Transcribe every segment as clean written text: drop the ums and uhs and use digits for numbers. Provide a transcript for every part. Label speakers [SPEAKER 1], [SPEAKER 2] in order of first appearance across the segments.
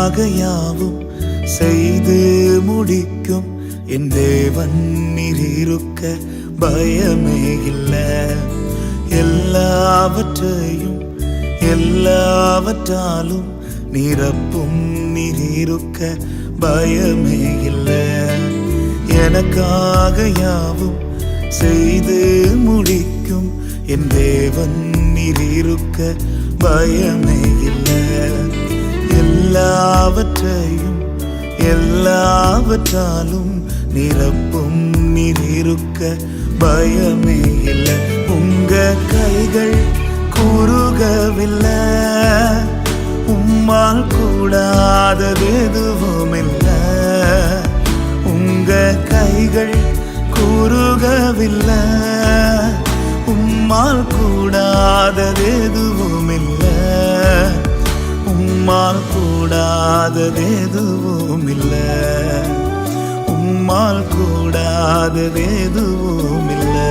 [SPEAKER 1] எனக்காக யாவும் செய்து முடிக்கும் என் தேவன் நீர் இருக்க பயமே இல்லை. எல்லாவற்றையும் எல்லாவற்றாலும் நிரப்பும் நீர் இருக்க பயமே இல்லை. எனக்காக யாவும் செய்து முடிக்கும் என் தேவன் நீர் இருக்க பயமே இல்லை. எல்லாவற்றையும் எல்லாவற்றாலும் நிரப்பும் நீர் இருக்க பயமே இல்லை. உங்க கைகள் குறுகவில்லை, உம்மால் கூடாதது எதுவும் இல்லை. உங்க கைகள் குறுகவில்லை, உம்மால் கூடாதது எதுவும் இல்லை. உம்மால் கூடாதது எதுவும் இல்லை. உம்மால் கூடாதது எதுவும் இல்லை.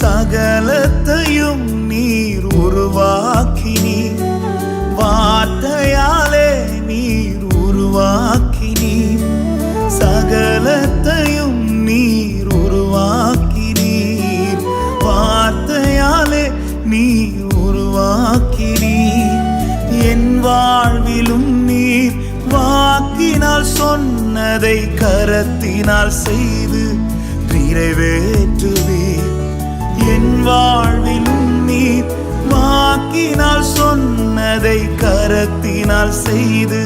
[SPEAKER 1] சகலத்தையும் நீர் உருவாக்கினீர், வார்த்தையாலே நீர் உருவாக்கினீர். சகலத்தையும் நீர் உருவாக்கினீர், வார்த்தையாலே நீர் உருவாக்கினீர். என் வாழ்விலும் நீர் வாக்கினால் சொன்னதை கரத்தினால் செய்து நிறைவேற்றுவீர். என் வாழ்விலும் நீர் வாக்கினால் சொன்னதை கரத்தினால் செய்து